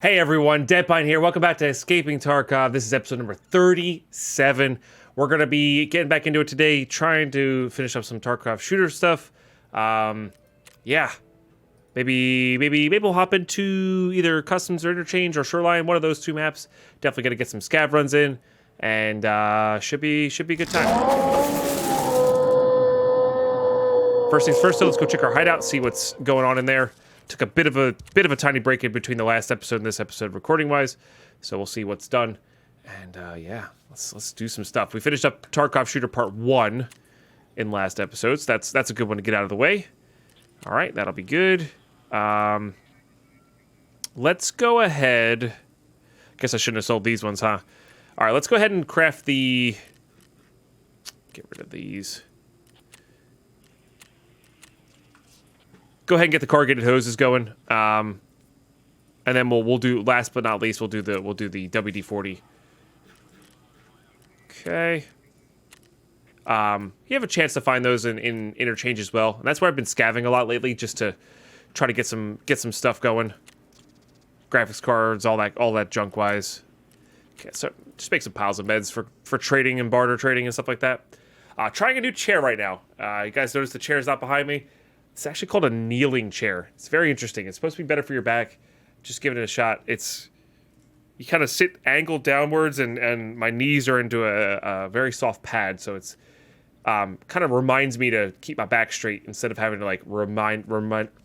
Hey everyone, Deadpine here. Welcome back to Escaping Tarkov. This is episode number 37. We're going to be getting back into it today, trying to finish up some Tarkov shooter stuff. Yeah. Maybe we'll hop into either Customs or Interchange or Shoreline, one of those two maps. Definitely going to get some scav runs in, and should be a good time. First things first, though, let's go check our hideout, see what's going on in there. Took a bit of a tiny break in between the last episode and this episode recording wise, so we'll see what's done. And yeah, let's do some stuff. We finished up Tarkov Shooter Part 1 in last episode, so that's a good one to get out of the way. All right, that'll be good. Let's go ahead. I guess I shouldn't have sold these ones, huh? All right, let's go ahead and craft the. Get rid of these. Go ahead and get the corrugated hoses going, and then we'll do, last but not least, we'll do the WD-40. Okay. You have a chance to find those in Interchange as well, and that's where I've been scavenging a lot lately, just to try to get some stuff going. Graphics cards, all that junk wise. Okay, so just make some piles of meds for trading and barter trading and stuff like that. Trying a new chair right now. You guys notice the chair is not behind me. It's actually called a kneeling chair. It's very interesting. It's supposed to be better for your back. Just give it a shot. You kind of sit angled downwards, and my knees are into a very soft pad, so it's kind of reminds me to keep my back straight instead of having to like remind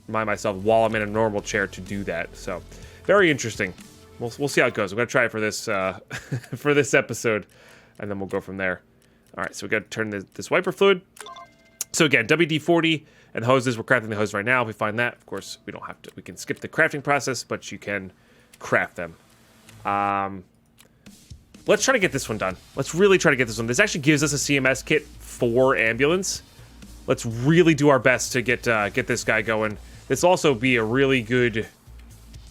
myself while I'm in a normal chair to do that. So very interesting. We'll see how it goes. I'm gonna try it for this for this episode, and then we'll go from there. All right, so we got to turn this wiper fluid. So again, WD-40 and hoses. We're crafting the hose right now. If we find that, of course, we don't have to. We can skip the crafting process, but you can craft them. Let's try to get this one done. Let's really try to get this one. This actually gives us a CMS kit for ambulance. Let's really do our best to get this guy going. This also be a really good.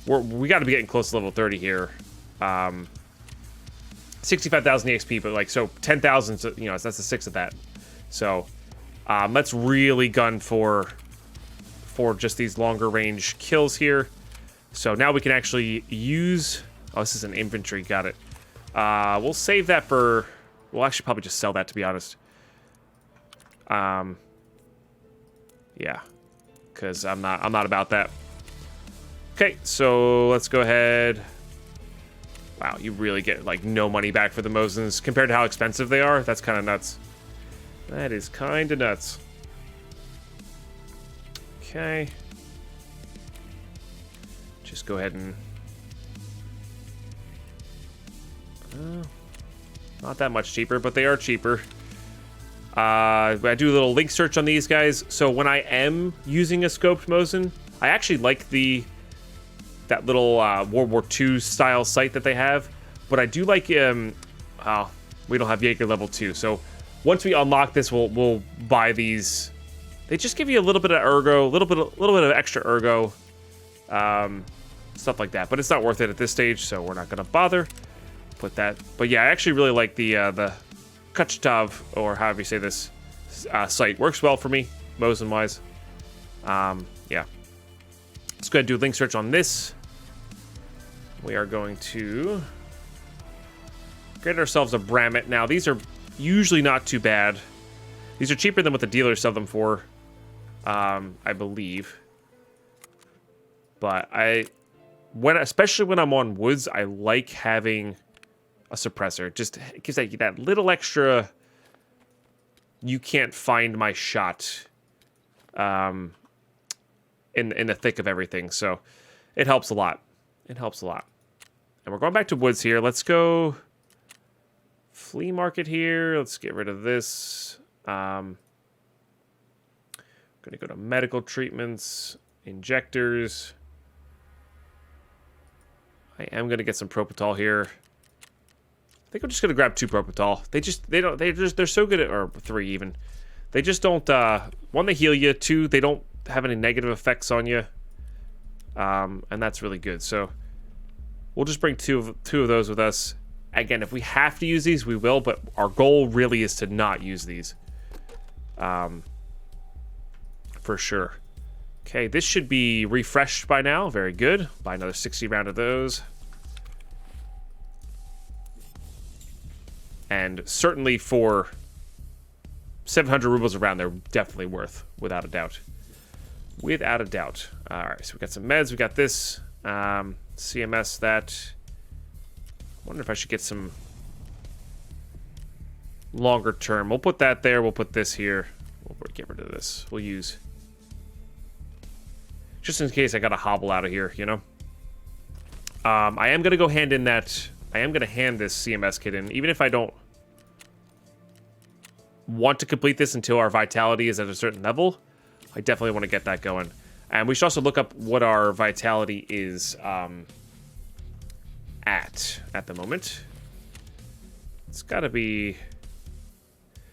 We got to be getting close to level 30 here. 65,000 EXP, but like so 10,000. So, you know, that's the 6 of that. So. Let's really gun for just these longer range kills here. So now we can actually use. Oh, this is an infantry. Got it. We'll save that for. We'll actually probably just sell that, to be honest. Yeah, because I'm not about that. Okay, so let's go ahead. Wow, you really get like no money back for the Mosins compared to how expensive they are. That's kind of nuts. That is kind of nuts. Okay. Just go ahead and... not that much cheaper, but they are cheaper. I do a little link search on these guys. So when I am using a scoped Mosin, I actually like that little World War II style sight that they have. But I do like... oh, we don't have Jaeger level 2, so... Once we unlock this, we'll buy these. They just give you a little bit of ergo, a little bit of extra ergo, stuff like that. But it's not worth it at this stage, so we're not gonna bother. Put that. But yeah, I actually really like the Kachtav, or however you say this, site. Works well for me, Mosin wise. Yeah. Let's go ahead and do a link search on this. We are going to get ourselves a Bramit. Now these are usually not too bad. These are cheaper than what the dealers sell them for, I believe. But especially when I'm on woods, I like having a suppressor. Just it gives that little extra. You can't find my shot. In the thick of everything, so it helps a lot. It helps a lot. And we're going back to woods here. Let's go. Flea market here. Let's get rid of this. Gonna go to medical treatments, injectors. I am gonna get some Propital here. I think I'm just gonna grab 2 Propital. They're so good at, or 3 even. They just don't. 1, they heal you. 2, they don't have any negative effects on you. And that's really good. So we'll just bring two of those with us. Again, if we have to use these, we will, but our goal really is to not use these. For sure. Okay, this should be refreshed by now. Very good. Buy another 60 round of those. And certainly for 700 rubles around, they're definitely worth, without a doubt. Without a doubt. All right, so we got some meds. We got this. CMS that. I wonder if I should get some longer term. We'll put that there. We'll put this here. We'll get rid of this. We'll use... just in case I got to hobble out of here, you know? I am going to go hand in that... I am going to hand this CMS kit in, even if I don't want to complete this until our vitality is at a certain level. I definitely want to get that going. And we should also look up what our vitality is at the moment. It's got to be...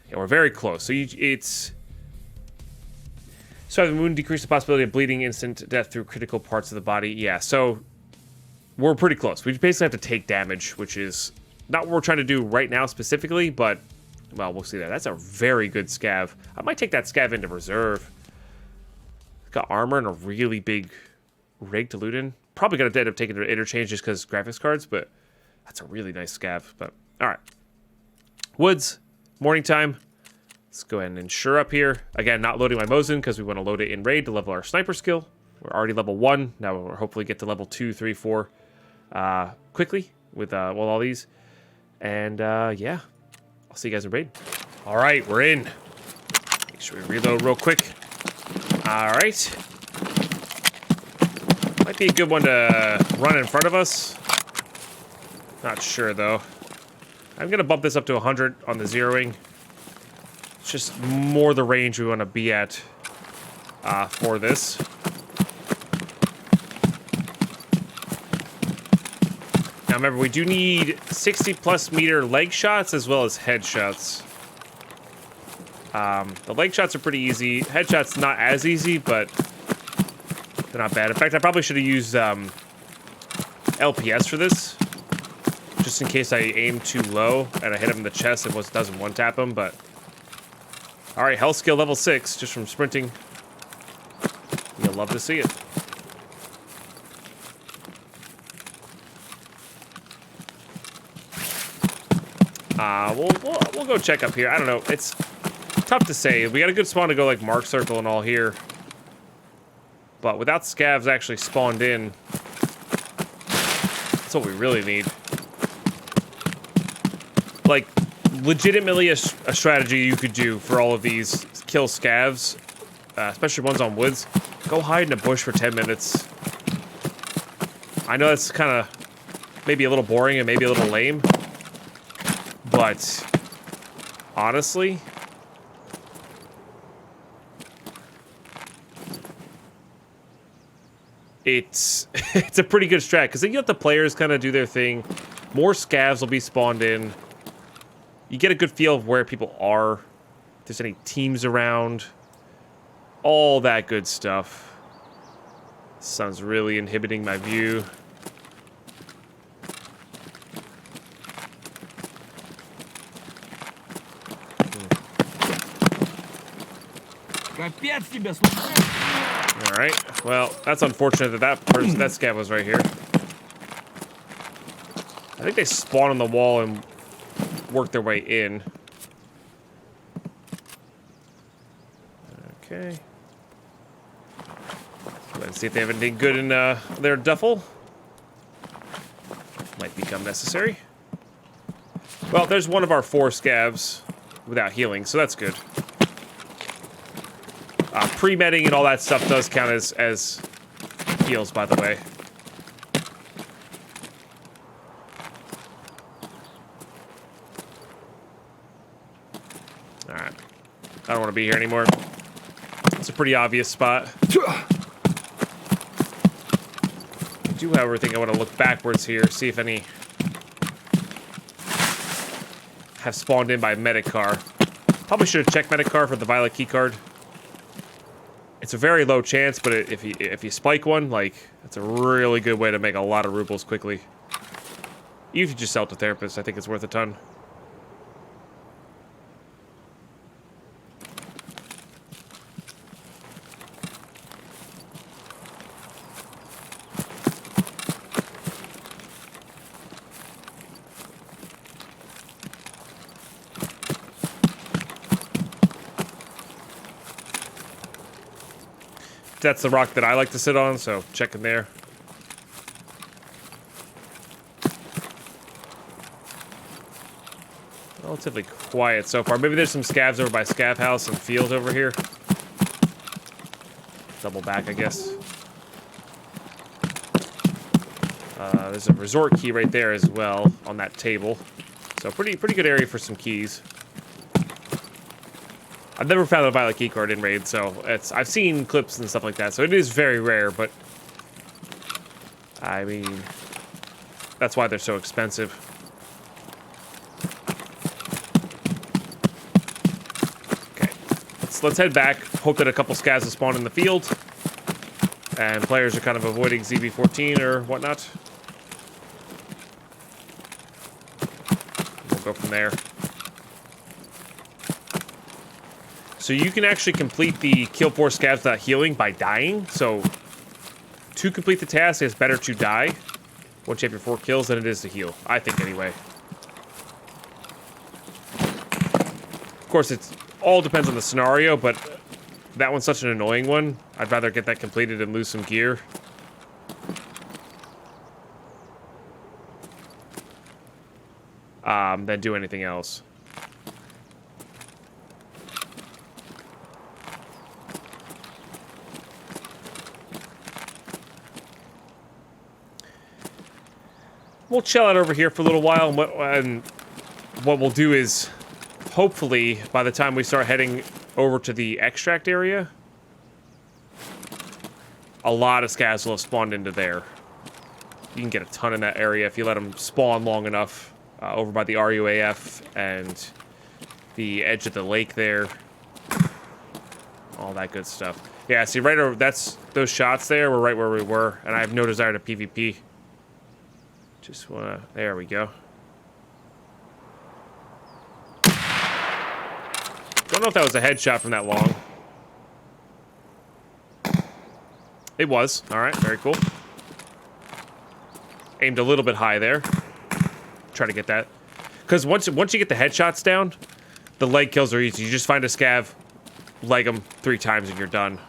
yeah, we're very close. So it's... so the wound decrease the possibility of bleeding, instant death through critical parts of the body. Yeah, so we're pretty close. We basically have to take damage, which is not what we're trying to do right now specifically, but, well, we'll see that. That's a very good scav. I might take that scav into reserve. It's got armor and a really big rig to loot in. Probably going to end up taking it to interchange just because graphics cards, but that's a really nice scav. But, all right. Woods, morning time. Let's go ahead and insure up here. Again, not loading my Mosin because we want to load it in raid to level our sniper skill. We're already level 1. Now we'll hopefully get to level 2, 3, 4 quickly with all these. And yeah, I'll see you guys in raid. All right, we're in. Make sure we reload real quick. All right. Might be a good one to run in front of us. Not sure though. I'm going to bump this up to 100 on the zeroing. It's just more the range we want to be at for this. Now remember, we do need 60 plus meter leg shots as well as headshots. The leg shots are pretty easy. Headshots not as easy, but they're not bad. In fact, I probably should have used LPS for this. Just in case I aim too low and I hit him in the chest and doesn't one-tap him, but... alright, health skill level 6, just from sprinting. You'll love to see it. We'll go check up here. I don't know, it's tough to say. We got a good spawn to go like Mark Circle and all here. But without scavs actually spawned in, that's what we really need. Like, legitimately a strategy you could do for all of these kill scavs, especially ones on woods. Go hide in a bush for 10 minutes. I know that's kind of maybe a little boring and maybe a little lame, but honestly, it's a pretty good strat because then you let the players kind of do their thing. More scavs will be spawned in. You get a good feel of where people are, if there's any teams around, all that good stuff. Sun's really inhibiting my view. Alright, well, that's unfortunate that that scav was right here. I think they spawn on the wall and work their way in. Okay. Let's see if they have anything good in their duffel. Might become necessary. Well, there's one of our 4 scavs without healing, so that's good. Pre-medding and all that stuff does count as heals, by the way. Alright. I don't want to be here anymore. It's a pretty obvious spot. I do, however, think I want to look backwards here, see if any have spawned in by medic car. Probably should have checked medic car for the violet keycard. It's a very low chance, but if you spike one, like, that's a really good way to make a lot of rubles quickly. Even if you just sell it to therapists, I think it's worth a ton. that's the rock that I like to sit on, so check in there. Relatively quiet so far. Maybe there's some scavs over by Scav House and field over here. Double back, I guess. There's a resort key right there as well on that table. So pretty good area for some keys. I've never found a violet keycard in raid, so I've seen clips and stuff like that, so it is very rare, but I mean, that's why they're so expensive. Okay, let's head back. Hope that a couple scavs will spawn in the field, and players are kind of avoiding ZB14 or whatnot. We'll go from there. So you can actually complete the kill 4 scavs without healing by dying. So to complete the task, it's better to die once you have your 4 kills than it is to heal. I think anyway. Of course, it all depends on the scenario, but that one's such an annoying one. I'd rather get that completed and lose some gear. Than do anything else. We'll chill out over here for a little while, and what we'll do is, hopefully, by the time we start heading over to the extract area, a lot of scavs will have spawned into there. You can get a ton in that area if you let them spawn long enough, over by the RUAF and the edge of the lake there. All that good stuff. Yeah, see, right over, those shots there were right where we were, and I have no desire to PvP. Just wanna, there we go. Don't know if that was a headshot from that long. It was. Alright, very cool. Aimed a little bit high there. Try to get that. Because once you get the headshots down, the leg kills are easy. You just find a scav, leg them 3 times, and you're done.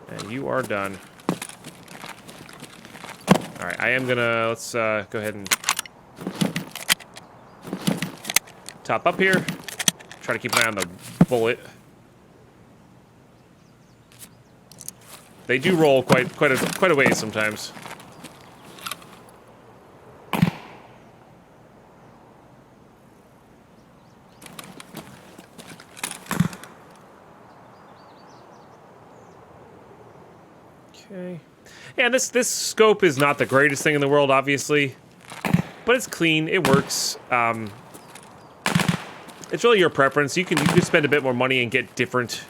And you are done. Alright, I am gonna, let's go ahead and top up here. Try to keep an eye on the bullet. They do roll quite a ways sometimes. Okay. Yeah, this scope is not the greatest thing in the world, obviously, but it's clean. It works. It's really your preference. You can spend a bit more money and get a different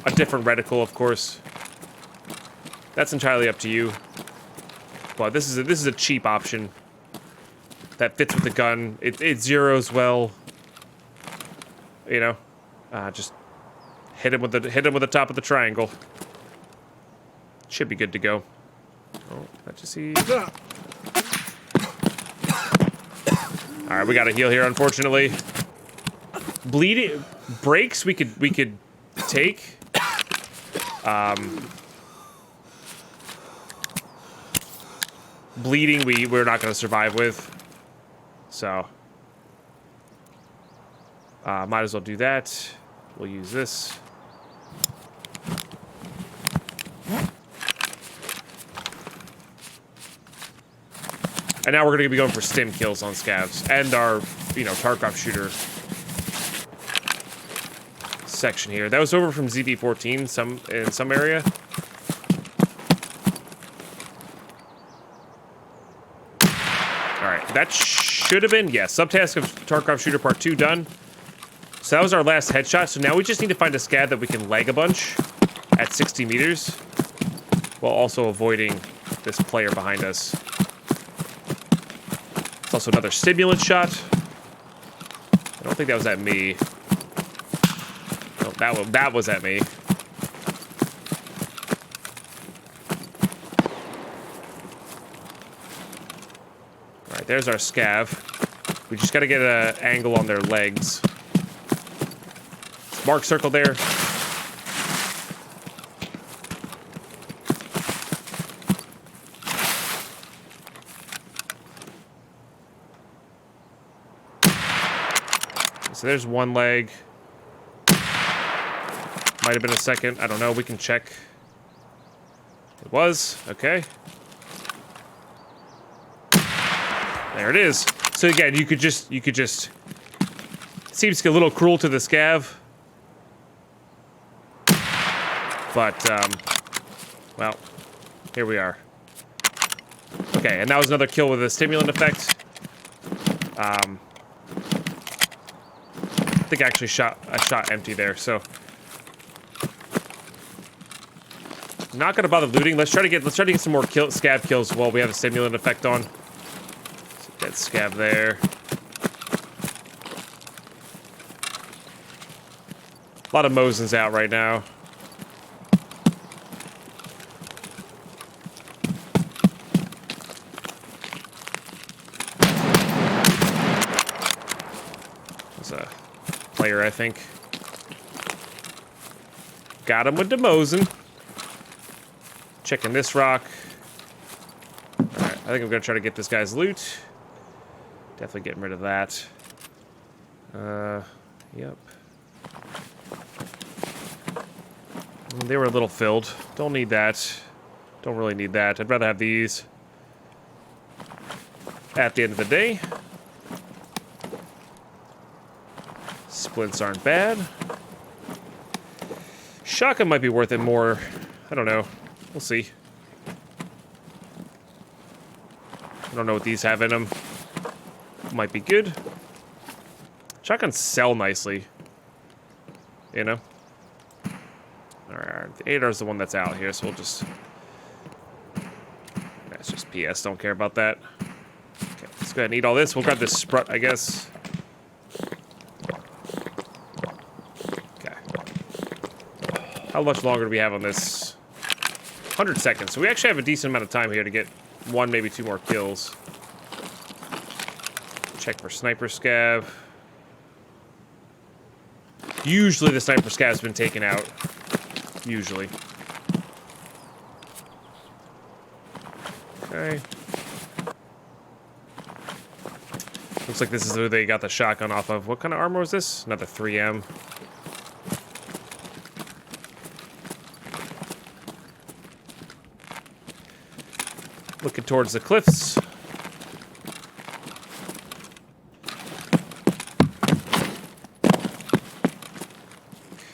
reticle, of course. That's entirely up to you. But this is a cheap option that fits with the gun. It zeroes well. You know, just hit him with the top of the triangle. Should be good to go. Oh, let's just see. All right, we got to heal here, unfortunately. Bleeding breaks we could take. Bleeding we're not going to survive with. So might as well do that. We'll use this. And now we're going to be going for stim kills on scavs and our, Tarkov shooter section here. That was over from ZV14 in some area. All right, that should have been, subtask of Tarkov shooter part 2 done. So that was our last headshot. So now we just need to find a scav that we can leg a bunch at 60 meters while also avoiding this player behind us. It's also another stimulant shot. I don't think that was at me. No, that was at me. Alright, there's our scav. We just gotta get an angle on their legs. Mark circle there. So there's one leg. Might have been a second. I don't know. We can check. It was. Okay. There it is. So again, you could just seems a little cruel to the scav. But well, here we are. Okay, and that was another kill with a stimulant effect. I think I actually shot empty there, so not gonna bother looting. Let's try to get some more scav kills while we have a stimulant effect on. So dead scav there. A lot of Mosins out right now. There's a player, I think. Got him with the Mosin. Checking this rock. Alright, I think I'm gonna try to get this guy's loot. Definitely getting rid of that. Yep. They were a little filled. Don't need that. Don't really need that. I'd rather have these. At the end of the day. Splints aren't bad. Shotgun might be worth it more. I don't know. We'll see. I don't know what these have in them. Might be good. Shotguns sell nicely. You know? Alright, the ADAR is the one that's out here, so we'll just... That's just PS, don't care about that. Okay, let's go ahead and eat all this. We'll grab this sprut, I guess. Okay. How much longer do we have on this? 100 seconds. So we actually have a decent amount of time here to get one, maybe two more kills. Check for sniper scav. Usually the sniper scav's been taken out. Usually. Okay. Looks like this is who they got the shotgun off of. What kind of armor was this? Another 3M. Looking towards the cliffs.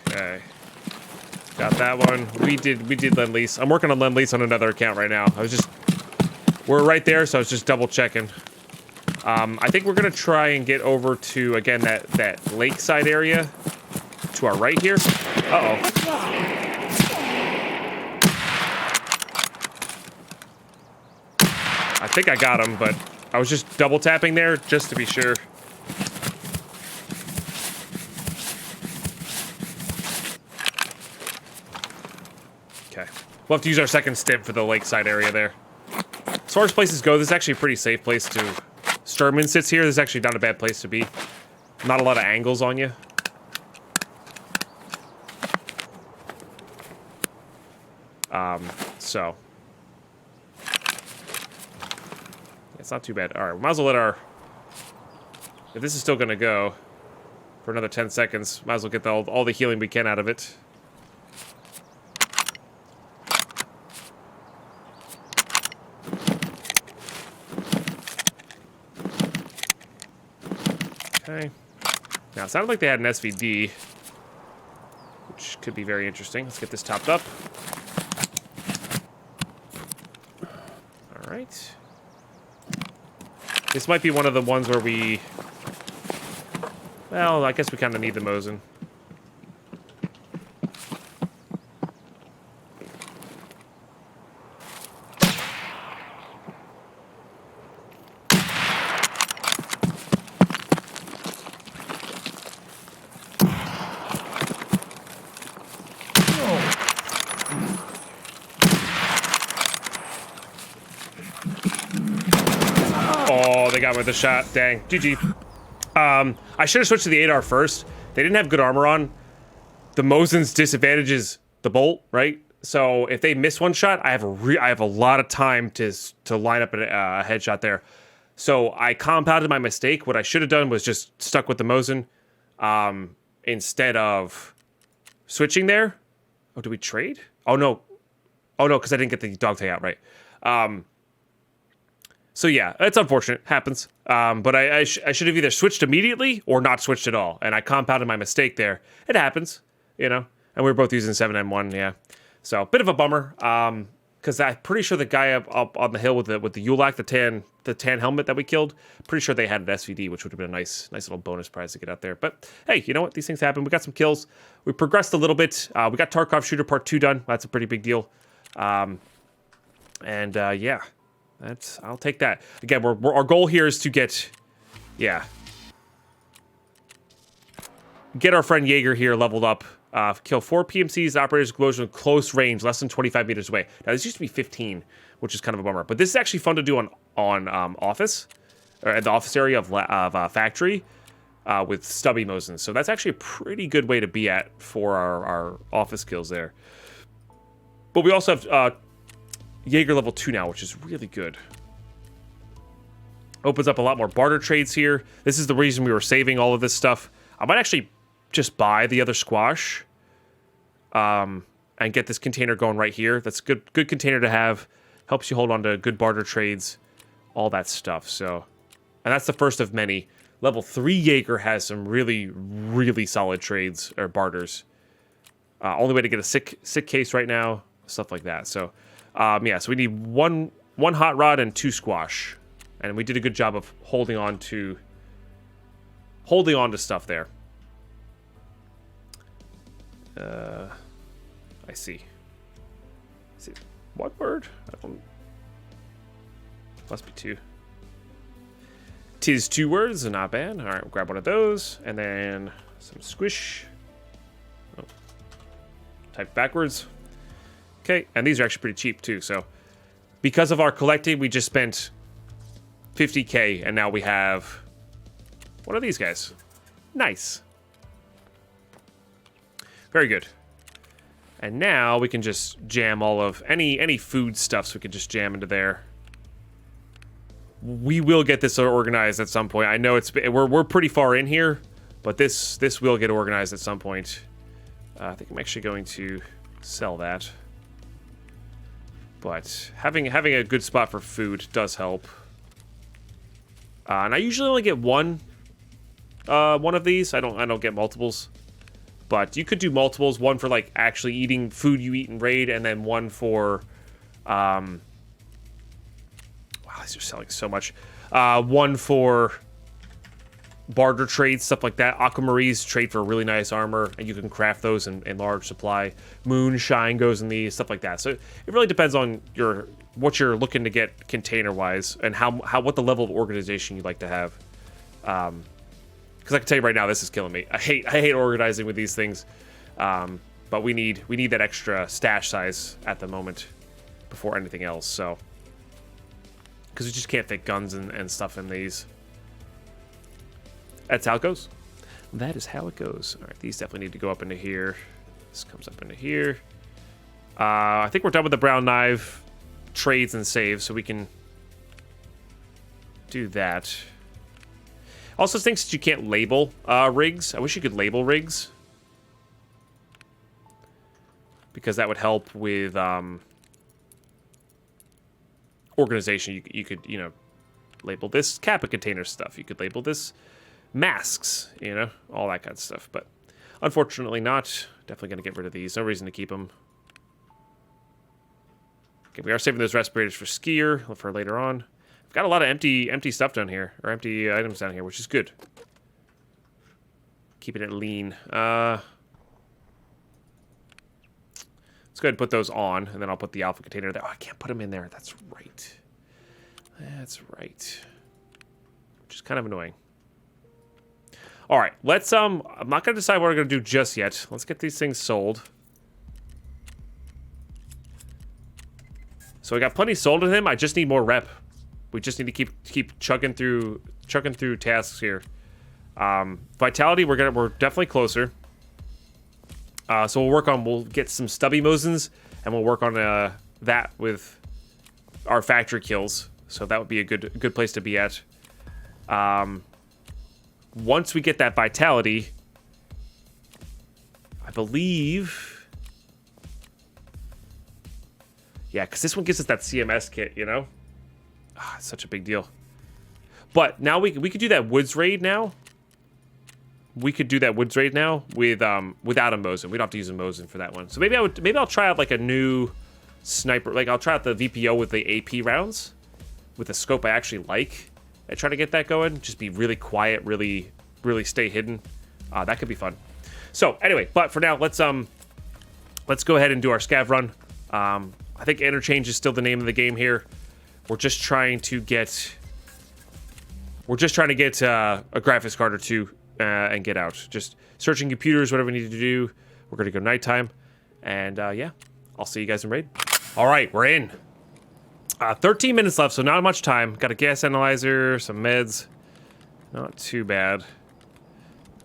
Okay. Got that one. We did Lend Lease. I'm working on Lend Lease on another account right now. We're right there, so I was just double checking. I think we're gonna try and get over to, again, that lakeside area to our right here. Uh-oh. I think I got him, but I was just double tapping there just to be sure. Okay. We'll have to use our second stim for the lakeside area there. As far as places go, this is actually a pretty safe place to... Sturman sits here. This is actually not a bad place to be. Not a lot of angles on you. So... It's not too bad. Alright, we might as well let our... If this is still gonna go for another 10 seconds, might as well get all the healing we can out of it. Okay. Now, it sounded like they had an SVD, which could be very interesting. Let's get this topped up. Alright. This might be one of the ones where we... Well, I guess we kind of need the Mosin. Oh, they got me with the shot. Dang. GG. I should have switched to the ADAR first. They didn't have good armor on. The Mosin's disadvantage is the bolt, right? So if they miss one shot, I have a lot of time to line up a headshot there. So I compounded my mistake. What I should have done was just stuck with the Mosin. instead of switching there. Oh, did we trade? Oh no, because I didn't get the dog tag out right. So yeah, it's unfortunate. Happens. But I should have either switched immediately or not switched at all, and I compounded my mistake there. It happens, you know. And we were both using 7M1, yeah. So bit of a bummer. Because I'm pretty sure the guy up on the hill with the Ulak, the tan helmet that we killed, pretty sure they had an SVD, which would have been a nice little bonus prize to get out there. But hey, you know what? These things happen. We got some kills. We progressed a little bit. We got Tarkov Shooter Part 2 done. That's a pretty big deal. Yeah, I'll take that. Again, our goal here is to get our friend Jaeger here leveled up. Kill 4 PMCs, operators, explosion, close range, less than 25 meters away. Now, this used to be 15, which is kind of a bummer. But this is actually fun to do on office, or at the office area of factory, with stubby Mosins. So that's actually a pretty good way to be at for our office kills there. But we also have Jaeger level 2 now, which is really good. Opens up a lot more barter trades here. This is the reason we were saving all of this stuff. I might actually just buy the other squash and get this container going right here. That's a good container to have. Helps you hold on to good barter trades, all that stuff. So, and that's the first of many. Level 3 Jaeger has some really, really solid trades or barters. Only way to get a sick case right now, stuff like that. So, yeah, so we need one hot rod and 2 squash. And we did a good job of holding on to stuff there. I see. What word? I don't... Must be 2. 'Tis 2 words, not bad. All right, we'll grab one of those, and then some squish. Oh. Type backwards. Okay, and these are actually pretty cheap too. So, because of our collecting, we just spent 50k, and now we have one of these guys. Nice. Very good. And now we can just jam all of any food stuff, so we can just jam into there. We will get this organized at some point. I know we're pretty far in here, but this will get organized at some point. I think I'm actually going to sell that. But having a good spot for food does help. And I usually only get one of these. I don't get multiples. But you could do multiples, one for like actually eating food you eat in raid, and then one for wow, these are selling so much. One for barter trades, stuff like that. Aquamarines trade for really nice armor, and you can craft those in large supply. Moonshine goes in these, stuff like that. So it really depends on what you're looking to get container wise, and what the level of organization you'd like to have. Because I can tell you right now, this is killing me. I hate organizing with these things, but we need that extra stash size at the moment before anything else. So, because we just can't fit guns and stuff in these. That's how it goes. That is how it goes. All right, these definitely need to go up into here. This comes up into here. I think we're done with the brown knife trades and saves, so we can do that. Also thinks that you can't label rigs. I wish you could label rigs, because that would help with organization. You could label this Kappa container stuff. You could label this masks, all that kind of stuff. But unfortunately not. Definitely going to get rid of these. No reason to keep them. Okay, we are saving those respirators for skier for later on. Got a lot of empty stuff down here, or empty items down here, which is good. Keeping it lean. Let's go ahead and put those on, and then I'll put the alpha container there. Oh, I can't put them in there. That's right. That's right. Which is kind of annoying. All right, let's I'm not gonna decide what we're gonna do just yet. Let's get these things sold. So I got plenty sold to him. I just need more rep. We just need to keep chugging through tasks here. Vitality, we're definitely closer. So we'll get some stubby Mosins, and we'll work on that with our factory kills. So that would be a good place to be at. Once we get that vitality, believe... Yeah, because this one gives us that CMS kit, you know? Ah, it's such a big deal. But now we could do that woods raid now. We could do that woods raid now with without a Mosin. We don't have to use a Mosin for that one. So maybe I'll try out like a new sniper. Like I'll try out the VPO with the AP rounds with a scope I actually like and try to get that going. Just be really quiet, really stay hidden. That could be fun. So anyway, but for now, let's go ahead and do our scav run. I think interchange is still the name of the game here. We're just trying to get a graphics card or two and get out. Just searching computers, whatever we need to do. We're gonna go nighttime, and yeah, I'll see you guys in raid. All right, we're in. 13 minutes left, so not much time. Got a gas analyzer, some meds. Not too bad.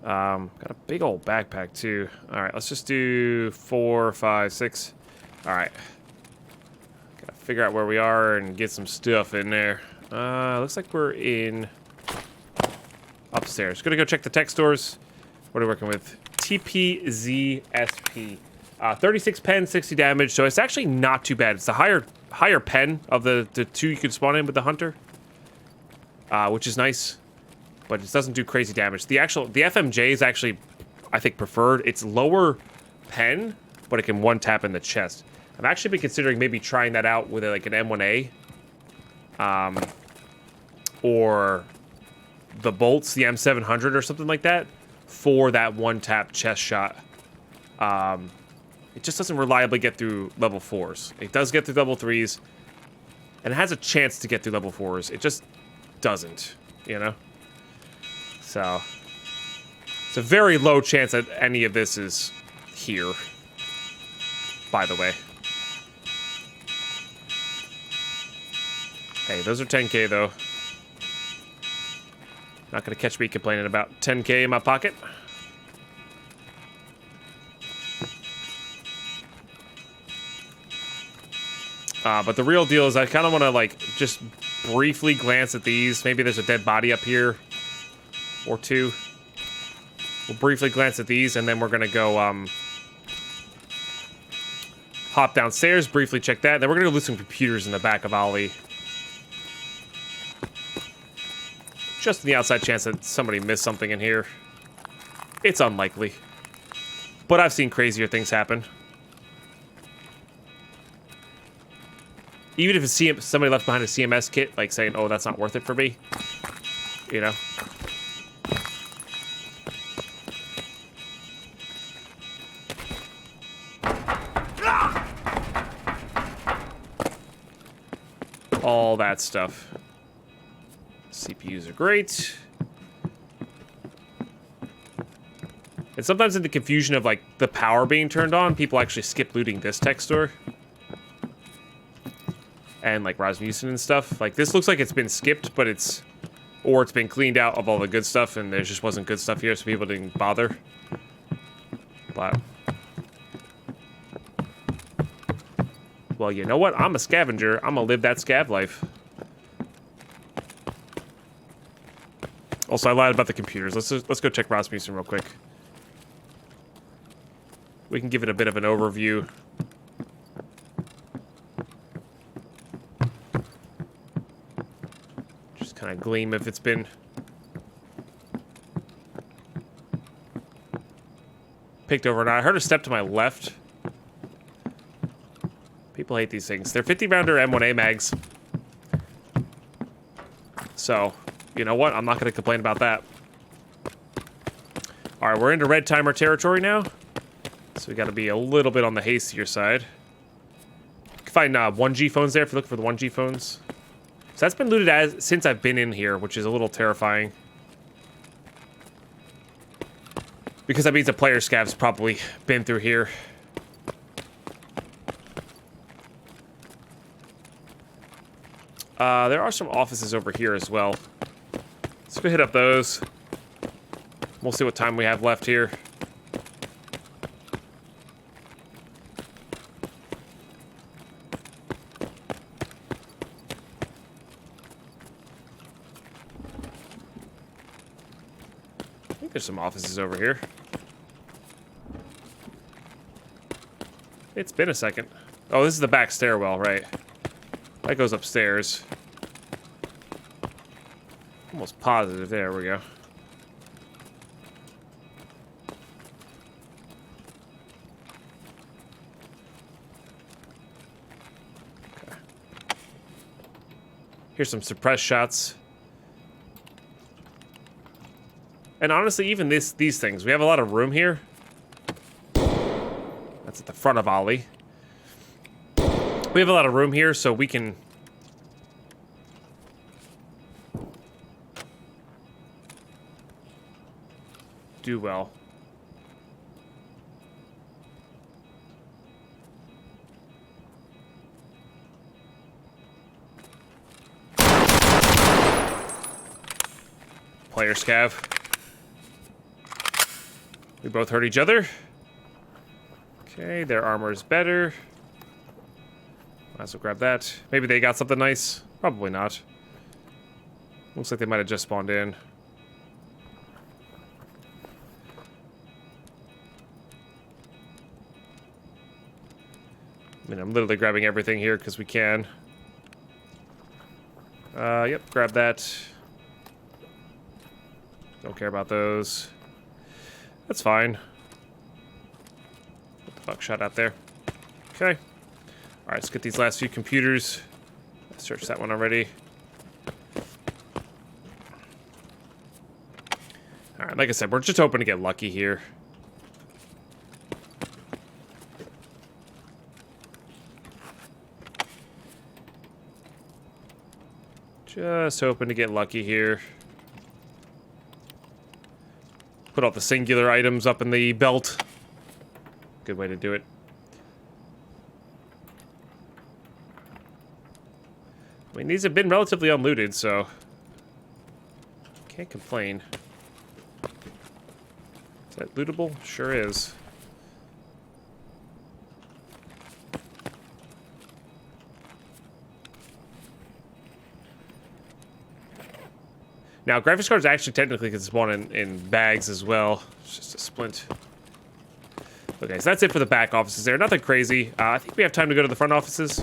Got a big old backpack too. All right, let's just do 4, 5, 6. All right. Gotta figure out where we are and get some stuff in there. Looks like we're in upstairs. Gonna go check the tech stores. What are we working with? TPZSP. 36 pen, 60 damage. So it's actually not too bad. It's the higher pen of the two you can spawn in with the hunter, which is nice, but it doesn't do crazy damage. The FMJ is actually, I think, preferred. It's lower pen, but it can one tap in the chest. I've actually been considering maybe trying that out with like an M1A, or the bolts, the M700 or something like that, for that one tap chest shot. It just doesn't reliably get through level 4s. It does get through level 3s, and it has a chance to get through level 4s. It just doesn't, you know? So, it's a very low chance that any of this is here, by the way. Hey, those are 10k though. Not gonna catch me complaining about 10k in my pocket. But the real deal is I kind of want to like just briefly glance at these. Maybe there's a dead body up here or two. We'll briefly glance at these, and then we're gonna go hop downstairs, briefly check that. Then we're gonna lose some computers in the back of Ollie. Just in the outside chance that somebody missed something in here. It's unlikely, but I've seen crazier things happen. Even if it's somebody left behind a CMS kit, like saying, oh, that's not worth it for me. You know? All that stuff. CPUs are great. And sometimes in the confusion of like the power being turned on, people actually skip looting this tech store. And like Rasmussen and stuff. Like this looks like it's been skipped, but it's been cleaned out of all the good stuff, and there just wasn't good stuff here, so people didn't bother. But well, you know what? I'm a scavenger. I'm gonna live that scav life. Also, I lied about the computers. Let's go check Rasmussen real quick. We can give it a bit of an overview. Kind of gleam if it's been picked over or not. I heard a step to my left. People hate these things. They're 50 rounder M1A mags. So, you know what? I'm not going to complain about that. All right, we're into red timer territory now. So we got to be a little bit on the hastier side. You can find 1G phones there if you look for the 1G phones. So that's been looted since I've been in here, which is a little terrifying. Because that means the player scav's probably been through here. There are some offices over here as well. Let's go hit up those. We'll see what time we have left here. There's some offices over here. It's been a second. Oh, this is the back stairwell, right? That goes upstairs. Almost positive. There we go. Okay. Here's some suppressed shots. And honestly, even these things, we have a lot of room here. That's at the front of Ollie. We have a lot of room here, so we can do well. Player scav. We both hurt each other. Okay, their armor is better. Might as well grab that. Maybe they got something nice. Probably not. Looks like they might have just spawned in. I mean, I'm literally grabbing everything here because we can. Yep, grab that. Don't care about those. That's fine. What the fuck shot out there? Okay. Alright, let's get these last few computers. I searched that one already. Alright, like I said, we're just hoping to get lucky here. Just hoping to get lucky here. Put all the singular items up in the belt. Good way to do it. I mean, these have been relatively unlooted, so can't complain. Is that lootable? Sure is. Now, graphics cards actually technically can spawn in bags as well. It's just a splint. Okay, so that's it for the back offices there. Nothing crazy. I think we have time to go to the front offices.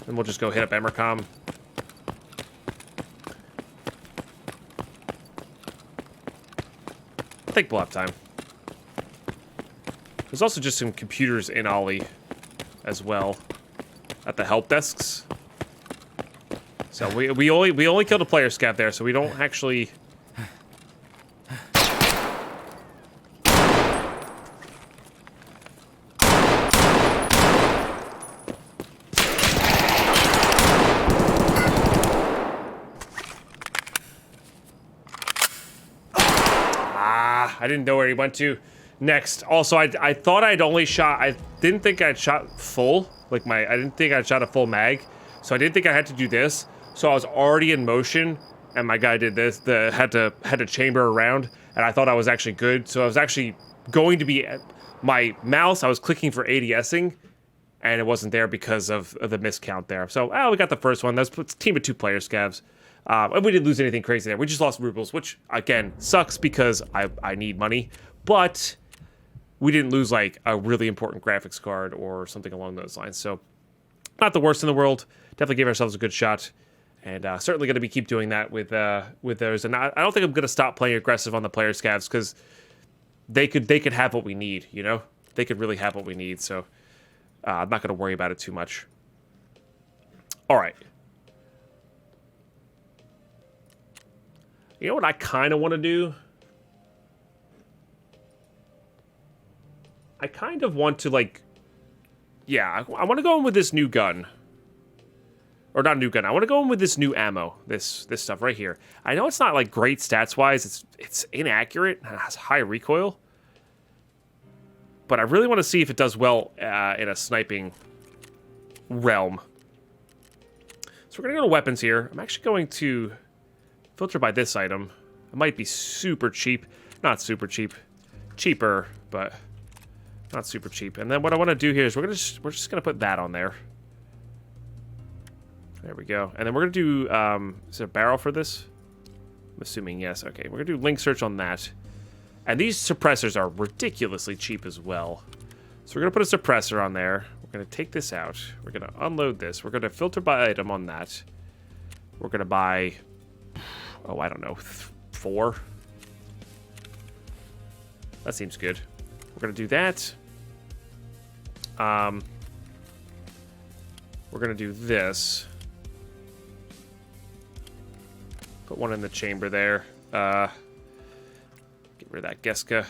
And we'll just go hit up Emercom. I think we'll have time. There's also just some computers in Ollie as well at the help desks. So we only killed a player scav there, so we don't actually. I didn't know where he went to next. Also, I thought I'd only shot. I didn't think I'd shot full. I didn't think I'd shot a full mag. So I didn't think I had to do this. So I was already in motion, and my guy did this. Had to chamber around, and I thought I was actually good. So I was actually going to be my mouse. I was clicking for ADSing, and it wasn't there because of the miscount there. So we got the first one. That's a team of 2 player scavs. And we didn't lose anything crazy there. We just lost rubles, which, again, sucks because I need money. But we didn't lose, like, a really important graphics card or something along those lines. So, not the worst in the world. Definitely gave ourselves a good shot. And certainly going to keep doing that with those. And I don't think I'm going to stop playing aggressive on the player scavs because they could have what we need, you know? They could really have what we need. So, I'm not going to worry about it too much. All right. You know what I kind of want to do? I kind of want to, like... Yeah, I want to go in with this new gun. Or not new gun. I want to go in with this new ammo. This stuff right here. I know it's not, like, great stats-wise. It's inaccurate. And it has high recoil. But I really want to see if it does well in a sniping realm. So we're going to go to weapons here. I'm actually going to... filter by this item. It might be super cheap. Not super cheap. Cheaper, but not super cheap. And then what I want to do here is we're just gonna put that on there. There we go. And then we're gonna do is there a barrel for this? I'm assuming yes. Okay, we're gonna do link search on that. And these suppressors are ridiculously cheap as well. So we're going to put a suppressor on there. We're going to take this out. We're going to unload this. We're going to filter by item on that. We're going to buy, oh, I don't know, 4. That seems good. We're going to do that. We're going to do this. Put one in the chamber there. Get rid of that Geska.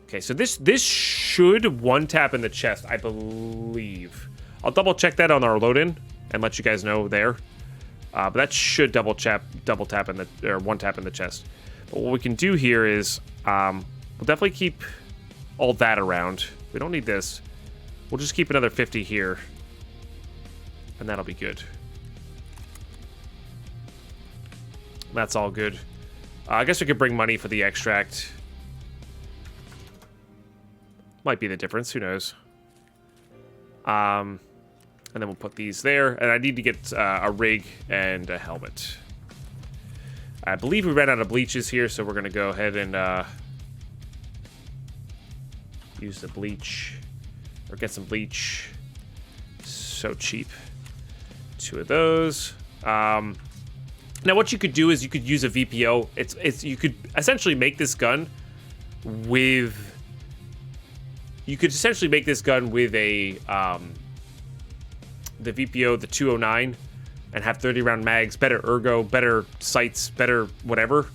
Okay, so this should one-tap in the chest, I believe. I'll double-check that on our load-in and let you guys know there. But that should double-tap in the, or one-tap in the chest. But what we can do here is, we'll definitely keep all that around. We don't need this. We'll just keep another 50 here. And that'll be good. That's all good. I guess we could bring money for the extract. Might be the difference, who knows. And then we'll put these there. And I need to get a rig and a helmet. I believe we ran out of bleaches here, so we're going to go ahead and use the bleach. Or get some bleach. So cheap. 2 of those. Now what you could do is you could use a VPO. It's you could essentially make this gun with... You could essentially make this gun with a the VPO, the 209, and have 30-round mags, better ergo, better sights, better whatever.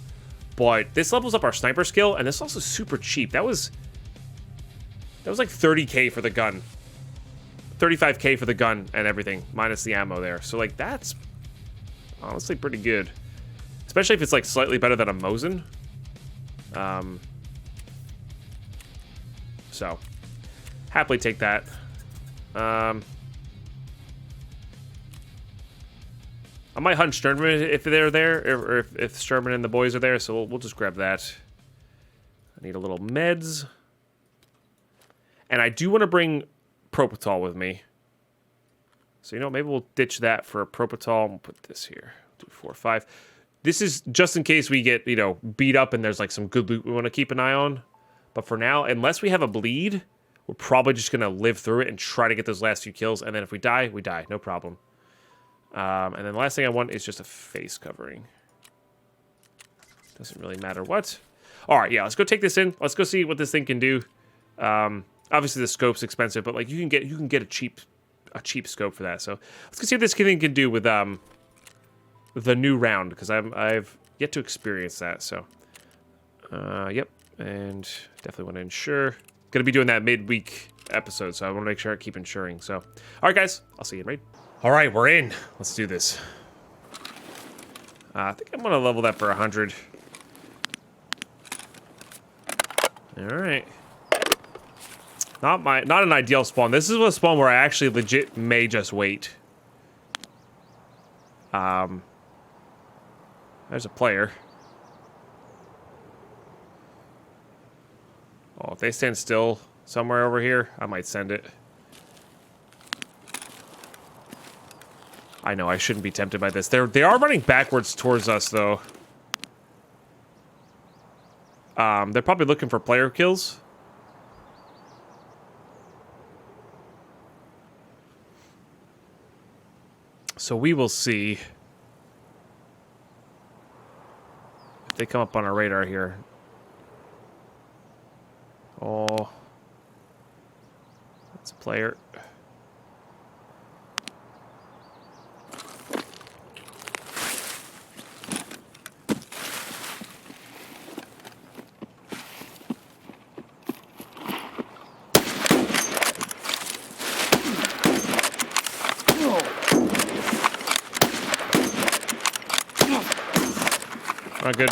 But this levels up our sniper skill, and it's also super cheap. That was like 30k for the gun, 35k for the gun and everything, minus the ammo there. So like that's honestly pretty good, especially if it's like slightly better than a Mosin. So happily take that. I might hunt Sturman if they're there, or if Sturman and the boys are there, so we'll just grab that. I need a little meds. And I do want to bring Propital with me. So, you know, maybe we'll ditch that for a Propital. We'll put this here. Do 4, 5. This is just in case we get, you know, beat up and there's like some good loot we want to keep an eye on. But for now, unless we have a bleed, we're probably just going to live through it and try to get those last few kills. And then if we die, we die. No problem. And then the last thing I want is just a face covering. Doesn't really matter what. All right, yeah, let's go take this in. Let's go see what this thing can do. Obviously the scope's expensive, but like you can get a cheap scope for that. So let's go see what this thing can do with the new round, because I've yet to experience that. So yep, and definitely want to insure. Gonna be doing that midweek episode, so I want to make sure I keep insuring. So all right, guys, I'll see you in raid. All right, we're in. Let's do this. I think I'm gonna level that for 100. All right. Not an ideal spawn. This is a spawn where I actually legit may just wait. There's a player. Oh, if they stand still somewhere over here, I might send it. I know, I shouldn't be tempted by this. They are running backwards towards us, though. They're probably looking for player kills. So we will see if they come up on our radar here. Oh, that's a player. Not good.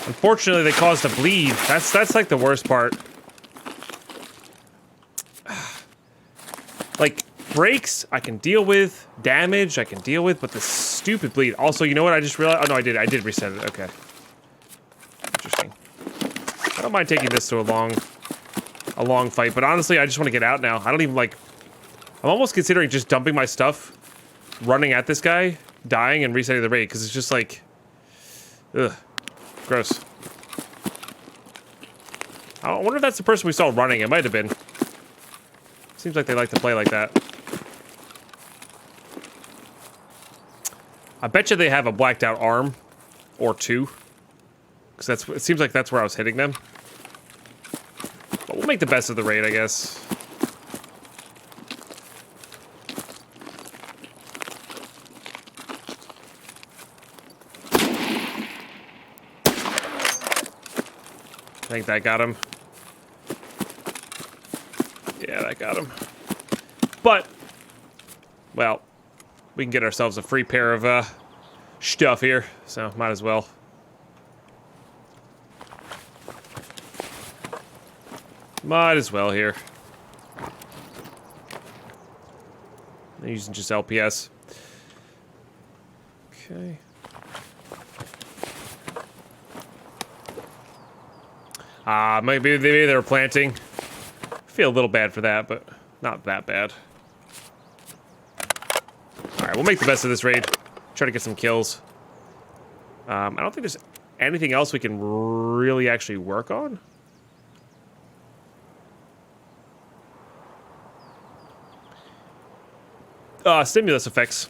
Unfortunately, they caused a bleed. That's like the worst part. Like, breaks, I can deal with. Damage, I can deal with. But the stupid bleed. Also, you know what I just realized? Oh, no, I did reset it. Okay. don't mind taking this to a long fight, but honestly, I just want to get out now. I don't even like... I'm almost considering just dumping my stuff, running at this guy, dying, and resetting the raid, because it's just like... Ugh. Gross. I wonder if that's the person we saw running. It might have been. Seems like they like to play like that. I bet you they have a blacked out arm. Or two. Because it seems like that's where I was hitting them. But we'll make the best of the raid, I guess. I think that got him. Yeah, that got him. But, well, we can get ourselves a free pair of stuff here, so might as well. Might as well here. I'm using just LPS. Okay. Maybe they were planting. I feel a little bad for that, but not that bad. Alright, we'll make the best of this raid. Try to get some kills. I don't think there's anything else we can really actually work on. Stimulus effects.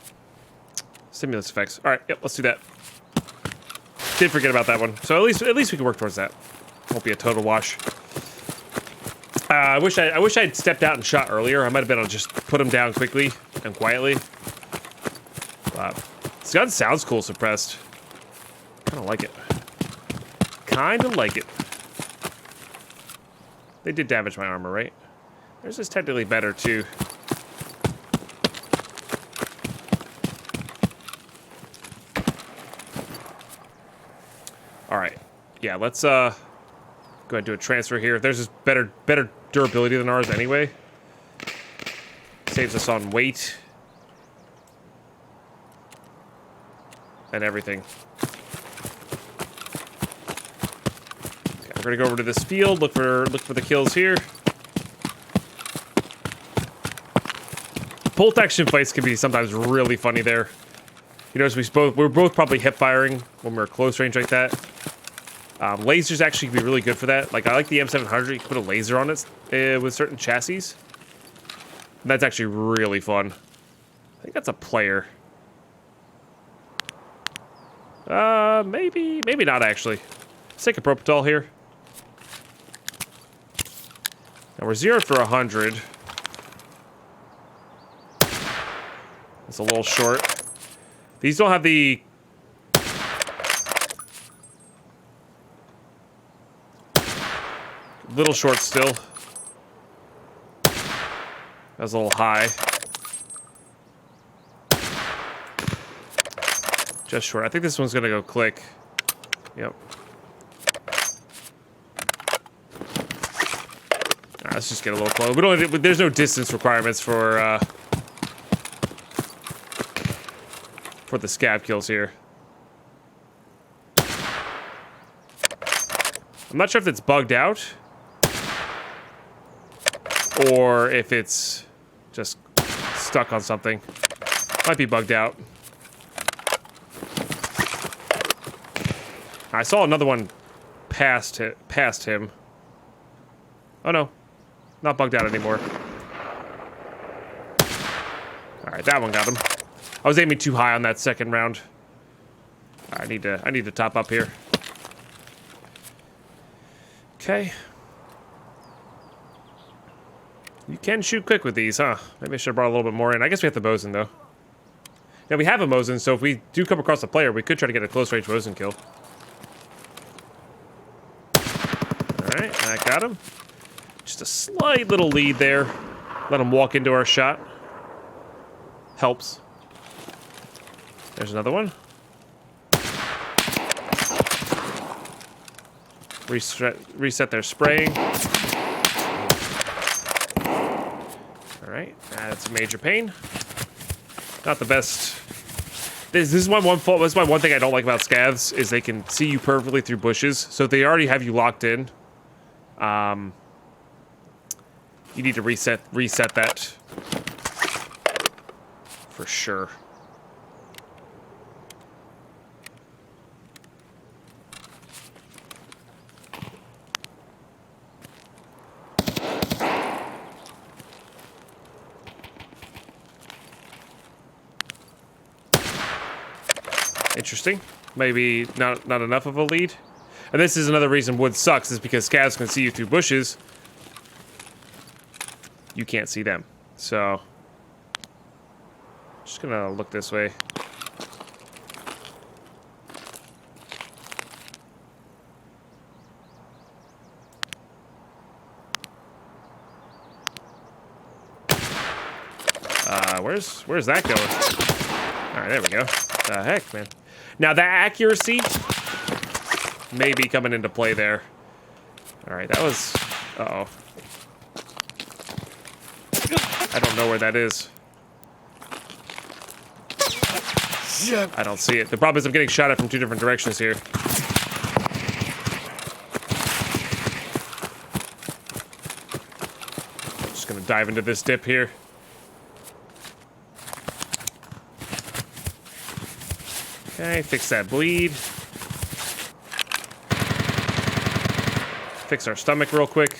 Stimulus effects. Alright, yep, let's do that. Did forget about that one. So at least we can work towards that. Won't be a total wash. I wish I'd stepped out and shot earlier. I might have been able to just put him down quickly and quietly. This gun sounds cool suppressed. Kind of like it. Kind of like it. They did damage my armor, right? Theirs is technically better too. All right. Yeah, let's go ahead and do a transfer here. There's just better durability than ours anyway. Saves us on weight. And everything. Okay, we're gonna go over to this field, look for the kills here. Bolt action fights can be sometimes really funny there. You notice we're both probably hip firing when we're close range like that. Lasers actually can be really good for that. Like I like the M700. You can put a laser on it with certain chassis. And that's actually really fun. I think that's a player. Maybe not actually. Let's take a Propital here. Now we're 0 for 100. It's a little short. These don't have the... Little short still. That's a little high. Just short. I think this one's gonna go click. Yep. Alright, let's just get a little close. We don't. There's no distance requirements for the scab kills here. I'm not sure if it's bugged out or if it's just stuck on something. Might be bugged out. I saw another one past him. Oh no, not bugged out anymore. All right, that one got him. I was aiming too high on that second round. I need to top up here. Okay. You can shoot quick with these, huh? Maybe I should have brought a little bit more in. I guess we have the Mosin though. Now we have a Mosin, so if we do come across a player, we could try to get a close range Mosin kill. Alright, that got him. Just a slight little lead there. Let him walk into our shot. Helps. There's another one. Reset their spraying. Alright, that's a major pain. Not the best. This is my one fault. This is my one thing I don't like about scavs is they can see you perfectly through bushes. So if they already have you locked in, You need to reset that for sure. Interesting. Maybe not enough of a lead. And this is another reason wood sucks, is because scavs can see you through bushes. You can't see them. So, just gonna look this way. Where's that going? All right, there we go. The heck, man. Now that accuracy may be coming into play there. All right, that was. Uh-oh. I don't know where that is. I don't see it. The problem is I'm getting shot at from two different directions here. Just gonna dive into this dip here. Okay, fix that bleed. Fix our stomach real quick.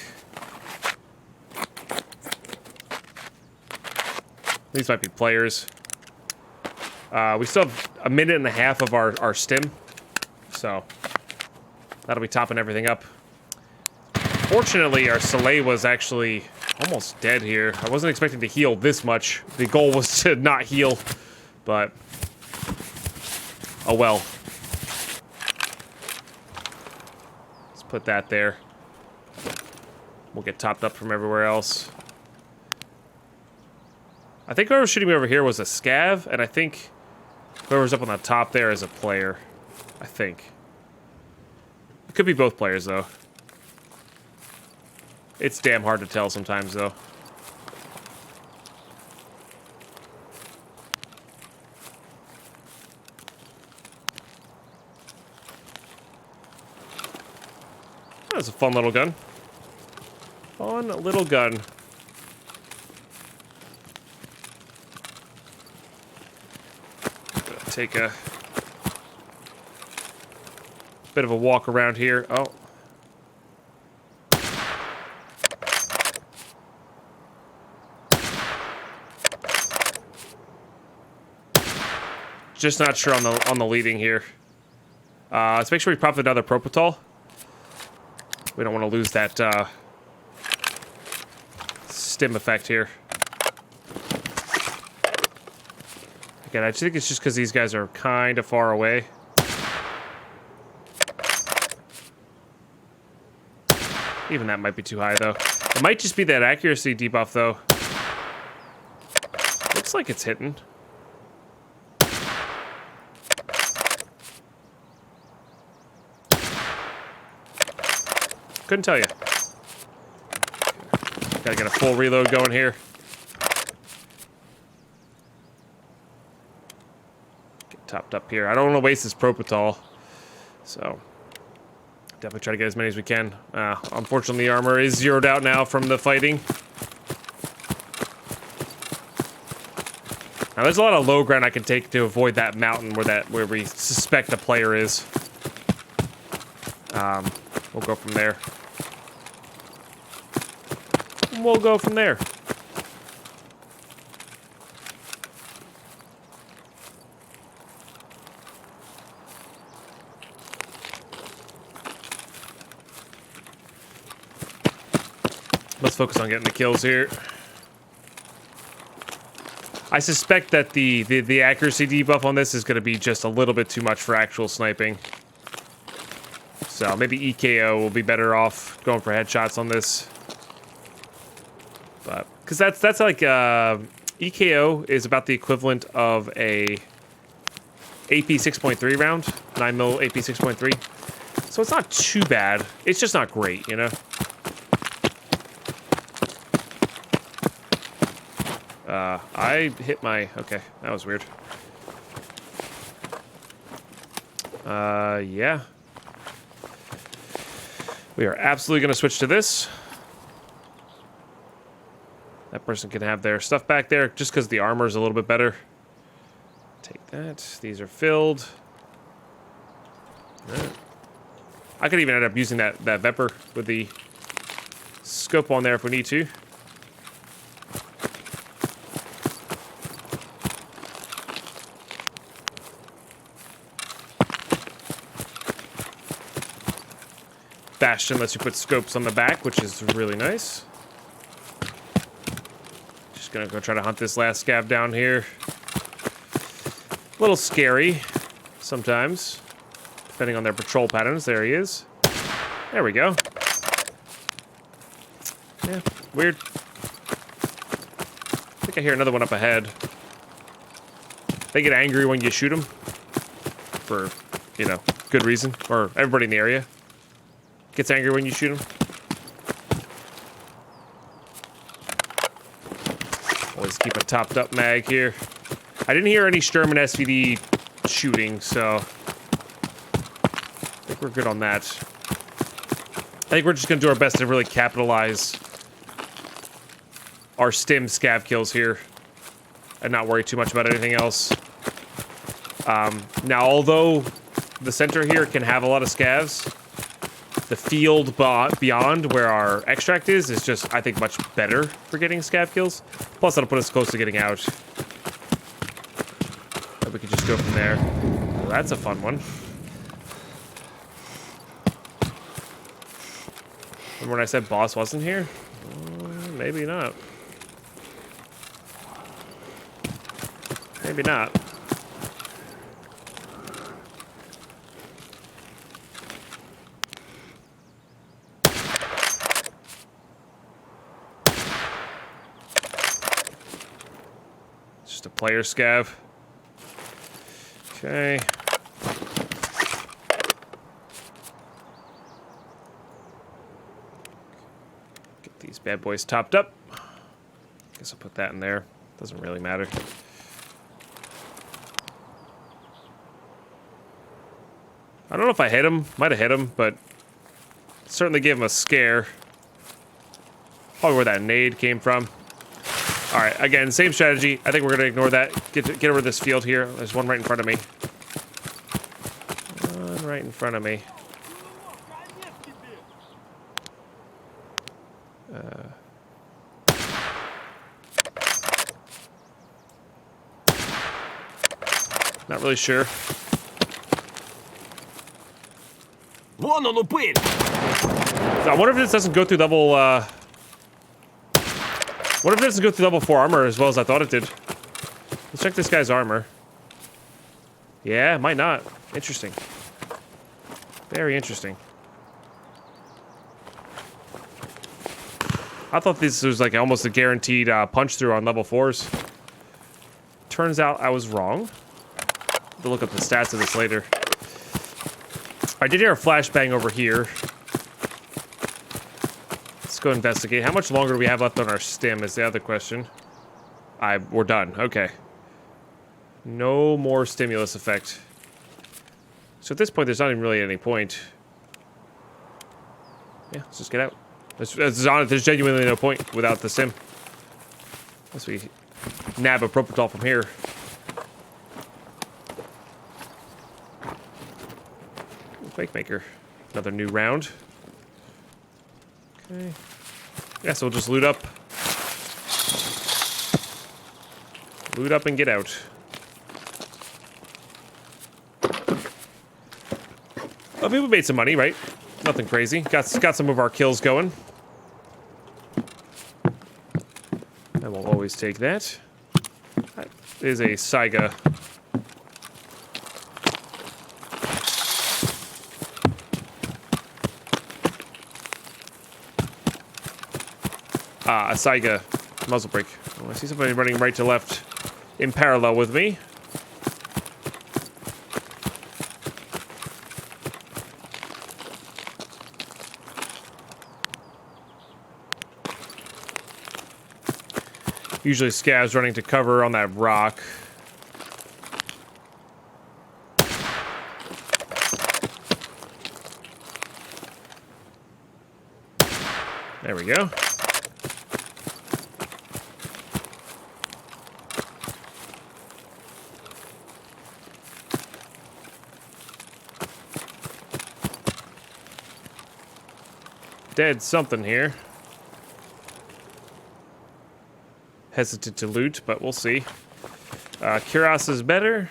These might be players. We still have a minute and a half of our stim. So, that'll be topping everything up. Fortunately, our Soleil was actually almost dead here. I wasn't expecting to heal this much. The goal was to not heal, but... oh well. Let's put that there. We'll get topped up from everywhere else. I think whoever was shooting me over here was a scav, and I think whoever's up on the top there is a player. I think. It could be both players, though. It's damn hard to tell sometimes, though. That's a fun little gun. Fun little gun. Take a bit of a walk around here. Oh. Just not sure on the leading here. Let's make sure we pop another propofol. We don't want to lose that stim effect here. Again, I think it's just because these guys are kind of far away. Even that might be too high, though. It might just be that accuracy debuff, though. Looks like it's hitting. Couldn't tell you. Gotta get a full reload going here. Get topped up here. I don't want to waste this propofol, so definitely try to get as many as we can. Unfortunately, the armor is zeroed out now from the fighting. Now, there's a lot of low ground I can take to avoid that mountain where we suspect a player is. We'll go from there. We'll go from there. Let's focus on getting the kills here. I suspect that the accuracy debuff on this is going to be just a little bit too much for actual sniping. So maybe EKO will be better off going for headshots on this. But because that's like EKO is about the equivalent of a AP 6.3 round, 9mm AP 6.3. So it's not too bad. It's just not great, you know. I hit my... okay, that was weird. Yeah. We are absolutely going to switch to this. That person can have their stuff back there just because the armor is a little bit better. Take that. These are filled. Right. I could even end up using that Vepr with the scope on there if we need to. Bastion lets you put scopes on the back, which is really nice. Just gonna go try to hunt this last scav down here. A little scary sometimes, depending on their patrol patterns. There he is. There we go. Yeah, weird. I think I hear another one up ahead. They get angry when you shoot them. For, you know, good reason. Or everybody in the area gets angry when you shoot them. Always keep a topped up mag here. I didn't hear any Sturm and SVD shooting, so I think we're good on that. I think we're just going to do our best to really capitalize our stim scav kills here and not worry too much about anything else. Now, although the center here can have a lot of scavs, the field beyond where our extract is just, I think, much better for getting scav kills. Plus, that'll put us close to getting out. We could just go from there. Well, that's a fun one. Remember when I said boss wasn't here? Maybe not. Maybe not. Just a player scav. Okay. Get these bad boys topped up. Guess I'll put that in there. Doesn't really matter. I don't know if I hit him. Might have hit him, but certainly gave him a scare. Probably where that nade came from. All right, again, same strategy. I think we're gonna ignore that. Get over this field here. There's one right in front of me. One right in front of me. Not really sure. I wonder if this doesn't go through level, what if it doesn't go through level 4 armor as well as I thought it did? Let's check this guy's armor. Yeah, it might not. Interesting. Very interesting. I thought this was like almost a guaranteed punch through on level 4s. Turns out I was wrong. I'll look up the stats of this later. I did hear a flashbang over here. Let's go investigate. How much longer do we have left on our stim is the other question. We're done. Okay. No more stimulus effect. So at this point, there's not even really any point. Yeah, let's just get out. There's genuinely no point without the stim. Unless we nab a propofol from here. Quake Maker. Another new round. Okay. Yeah, so we'll just loot up. Loot up and get out. I mean, we made some money, right? Nothing crazy. Got some of our kills going. I will always take that. That is a Saiga. A Saiga muzzle brake. Oh, I see somebody running right to left in parallel with me. Usually scavs running to cover on that rock. we go. Dead something here. Hesitant to loot, but we'll see. Kuros is better.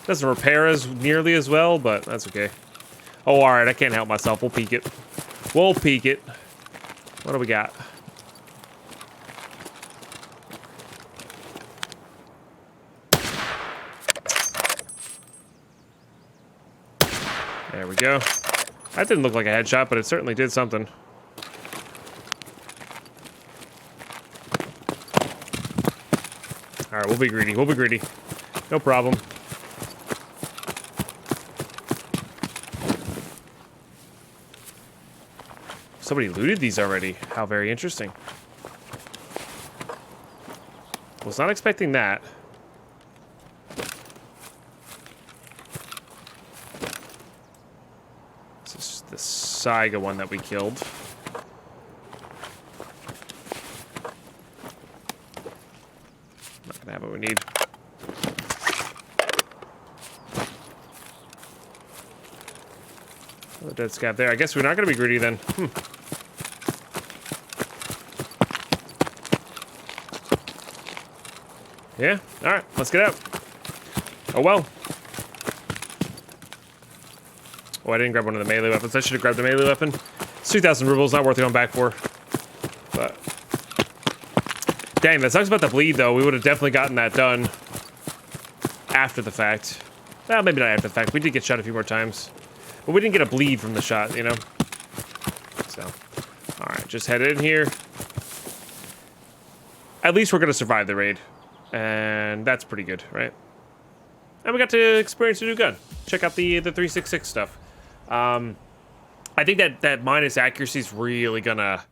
Doesn't repair as nearly as well, but that's okay. Oh, alright, I can't help myself. We'll peek it. We'll peek it. What do we got? There we go. That didn't look like a headshot, but it certainly did something. Alright, we'll be greedy. We'll be greedy. No problem. Somebody looted these already. How very interesting. Was not expecting that. This is the Saiga one that we killed. Not gonna have what we need. Another dead scav there. I guess we're not gonna be greedy then. Yeah? Alright, let's get out. Oh well. Oh, I didn't grab one of the melee weapons. I should have grabbed the melee weapon. It's 2,000 rubles, not worth going back for. But... dang, that sucks about the bleed, though. We would have definitely gotten that done after the fact. Well, maybe not after the fact. We did get shot a few more times. But we didn't get a bleed from the shot, you know? So, alright, just head in here. At least we're going to survive the raid. And that's pretty good, right? And we got to experience a new gun. Check out the 366 stuff. I think that minus accuracy is really gonna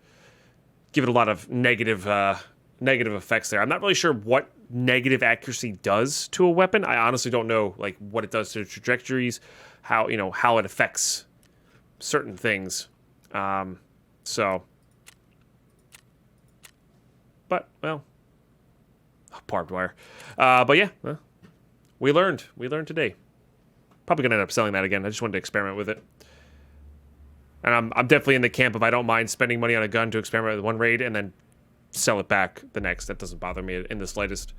give it a lot of negative effects there. I'm not really sure what negative accuracy does to a weapon. I honestly don't know like what it does to trajectories, how it affects certain things. So, but well. Barbed wire. But yeah, we learned today. Probably gonna end up selling that again. I just wanted to experiment with it. And I'm definitely in the camp of I don't mind spending money on a gun to experiment with one raid and then sell it back the next. That doesn't bother me in the slightest.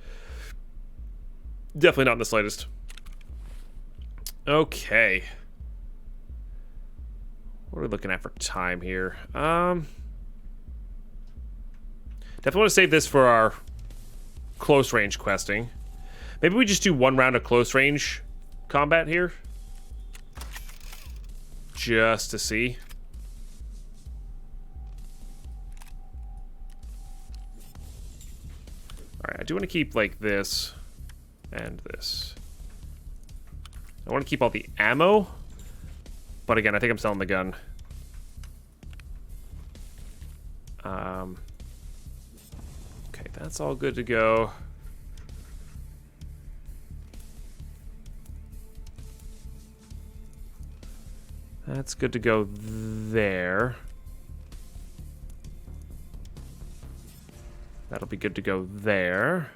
Definitely not in the slightest. Okay. What are we looking at for time here? Definitely want to save this for our close range questing. Maybe we just do one round of close range combat here. Just to see. Alright, I do want to keep like this and this. I want to keep all the ammo. But again, I think I'm selling the gun. Okay, that's all good to go. That's good to go there. That'll be good to go there.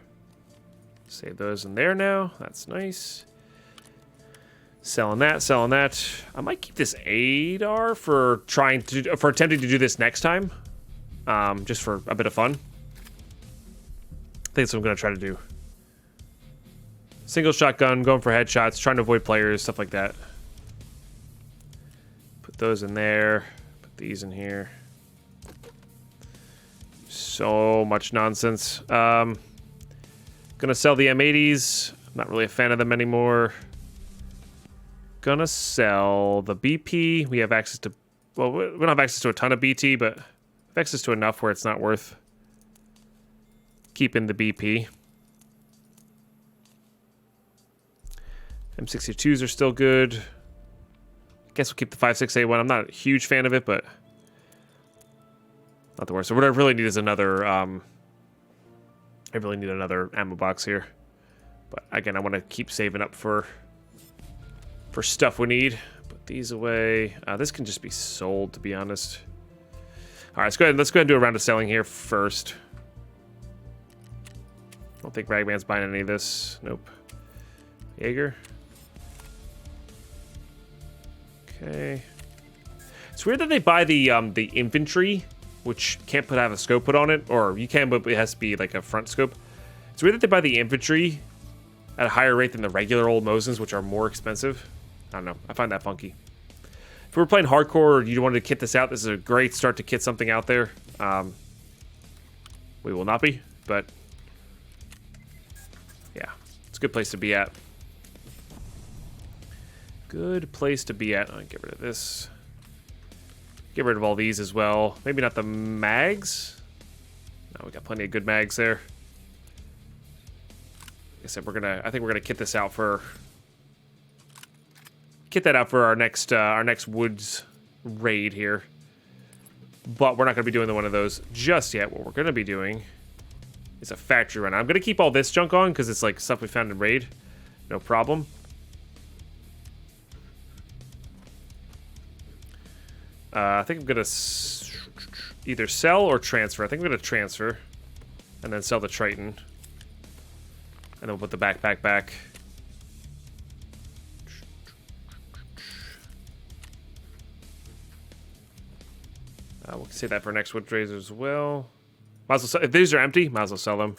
Save those in there now. That's nice. Selling that, selling that. I might keep this ADAR for attempting to do this next time. Just for a bit of fun. I think that's what I'm gonna try to do. Single shotgun, going for headshots, trying to avoid players, stuff like that. Put those in there. Put these in here. So much nonsense. Gonna sell the M80s. I'm not really a fan of them anymore. Gonna sell the BP. We have access to... well, we don't have access to a ton of BT, but we have access to enough where it's not worth keeping the BP. M62s are still good. I guess we'll keep the 5.6A1. I'm not a huge fan of it, but not the worst. So what I really need is another... I really need another ammo box here. But again, I want to keep saving up for stuff we need. Put Put these away. This can just be sold, to be honest. All right, let's go ahead and do a round of selling here first. I don't think Ragman's buying any of this. Nope. Jaeger. Okay. It's weird that they buy the infantry, which can't have a scope put on it, or you can, but it has to be like a front scope. It's weird that they buy the infantry at a higher rate than the regular old Mosins, which are more expensive. I don't know. I find that funky. If we were playing hardcore or you wanted to kit this out, this is a great start to kit something out there. We will not be, but yeah, it's a good place to be at. Good place to be at. I'll get rid of this. Get rid of all these as well. Maybe not the mags. No, we got plenty of good mags there. Like I said, I think we're gonna kit this out for. Kit that out for our next woods raid here. But we're not gonna be doing one of those just yet. What we're gonna be doing is a factory run. I'm gonna keep all this junk on because it's like stuff we found in raid. No problem. I think I'm gonna either sell or transfer. I think I'm gonna transfer and then sell the Triton. And then we'll put the backpack back. We'll save that for next wood trades as well. Might as well sell, if these are empty, might as well sell them.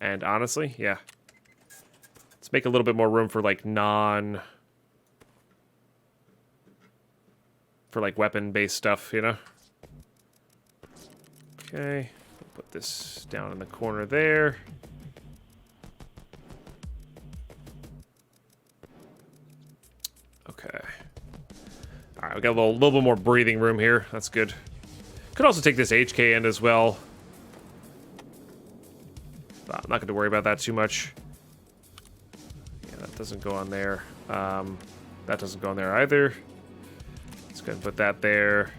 And honestly, yeah. Let's make a little bit more room for like for like weapon-based stuff, you know? Okay. We'll put this down in the corner there. Okay. All right, we got a little bit more breathing room here. That's good. Could also take this HK in as well. But I'm not going to worry about that too much. Yeah, that doesn't go on there. That doesn't go on there either. Let's go ahead and put that there.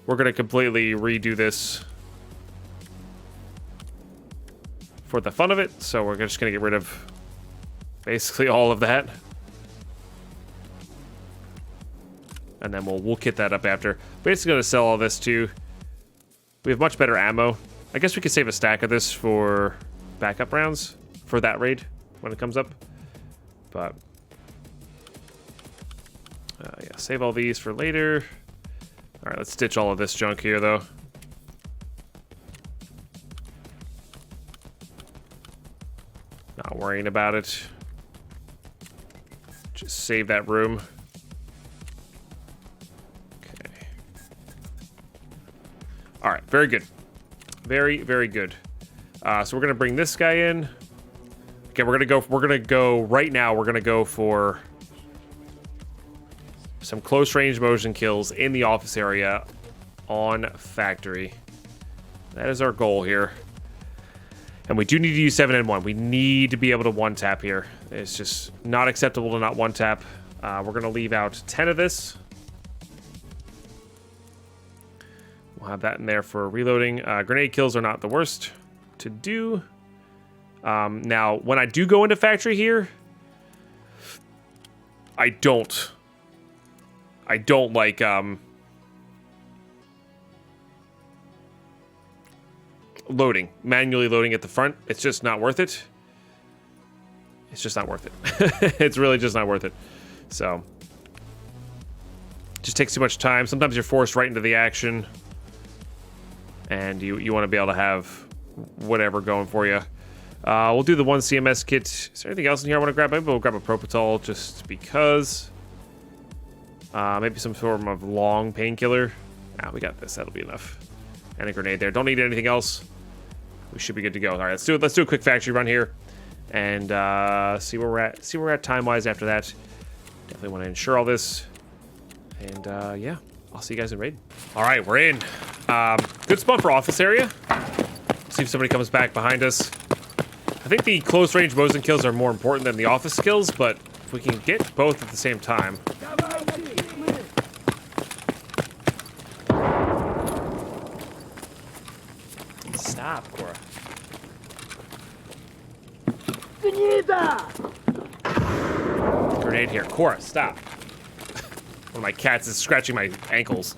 We're going to completely redo this for the fun of it. So we're just going to get rid of basically all of that. And then we'll kit that up after. Basically going to sell all this too. We have much better ammo. I guess we could save a stack of this for backup rounds for that raid when it comes up. But yeah, save all these for later. All right, let's ditch all of this junk here though. Not worrying about it. Just save that room. All right, very good. Very, very good. So we're gonna bring this guy in. Okay, we're gonna go right now. We're gonna go for some close range motion kills in the office area on factory. That is our goal here. And we do need to use 7N1. We need to be able to one tap here. It's just not acceptable to not one tap. We're gonna leave out 10 of this. We'll have that in there for reloading. Grenade kills are not the worst to do. Now, when I do go into factory here, I don't like manually loading at the front. It's just not worth it. It's just not worth it. It's really just not worth it. So, it just takes too much time. Sometimes you're forced right into the action. And you want to be able to have whatever going for you. We'll do the one CMS kit. Is there anything else in here I want to grab? Maybe we'll grab a Propitol just because. Maybe some form of long painkiller. Ah, we got this. That'll be enough. And a grenade there. Don't need anything else. We should be good to go. All right, let's do it. Let's do a quick factory run here, and see where we're at. See where we're at time-wise after that. Definitely want to ensure all this. And yeah, I'll see you guys in raid. All right, we're in. Good spot for office area. See if somebody comes back behind us. I think the close range Mosin kills are more important than the office kills, but if we can get both at the same time. Stop, Cora. in here. Cora, stop. One of my cats is scratching my ankles.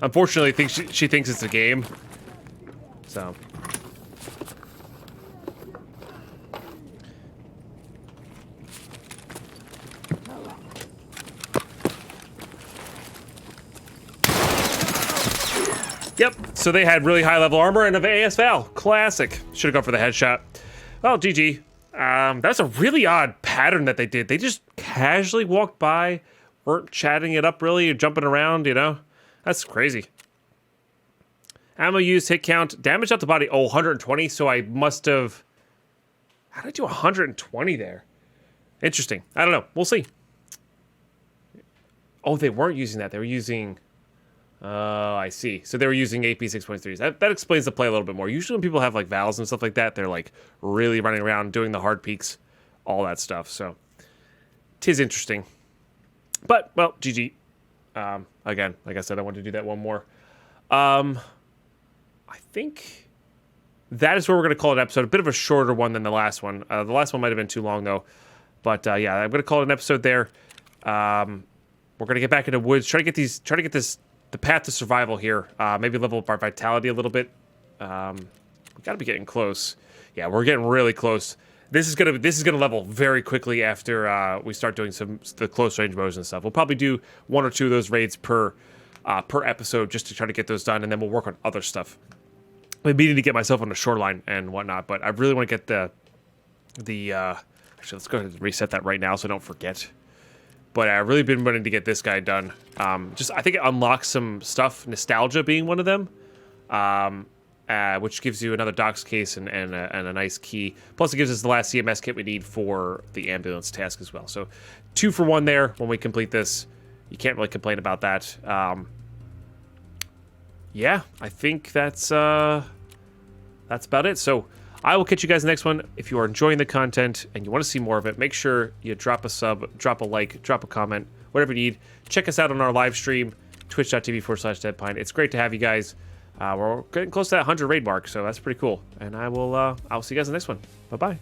Unfortunately, I think she thinks it's a game. So. Yep, so they had really high level armor and an ASVAL. Classic. Should have gone for the headshot. Well, GG. That's a really odd pattern that they did. They just casually walked by, weren't chatting it up really, or jumping around, you know? That's crazy. Ammo used, hit count, damage out the body, 120, so I must have... How did I do 120 there? Interesting. I don't know. We'll see. Oh, they weren't using that. They were using... I see. So they were using AP 6.3s. That explains the play a little bit more. Usually when people have like vals and stuff like that, they're like really running around doing the hard peaks, all that stuff. So, 'tis interesting. But, well, GG. Again, like I said, I wanted to do that one more. I think that is where we're going to call it an episode. A bit of a shorter one than the last one. The last one might have been too long, though. But, yeah, I'm going to call it an episode there. We're going to get back into woods. Try to get the path to survival here. Maybe level up our vitality a little bit. We got to be getting close. Yeah, we're getting really close. This is gonna level very quickly after we start doing the close range modes and stuff. We'll probably do 1 or 2 of those raids per episode just to try to get those done, and then we'll work on other stuff. I'm needing to get myself on the shoreline and whatnot, but I really want to get the actually, let's go ahead and reset that right now so I don't forget. But I've really been wanting to get this guy done. I think it unlocks some stuff, nostalgia being one of them, which gives you another docs case and a nice key. Plus, it gives us the last CMS kit we need for the ambulance task as well. So, 2 for 1 there when we complete this. You can't really complain about that. Yeah, I think that's about it. So, I will catch you guys in the next one. If you are enjoying the content and you want to see more of it, make sure you drop a sub, drop a like, drop a comment, whatever you need. Check us out on our live stream, twitch.tv/deadpine. It's great to have you guys. We're getting close to that 100 raid mark, so that's pretty cool. And I'll see you guys in the next one. Bye-bye.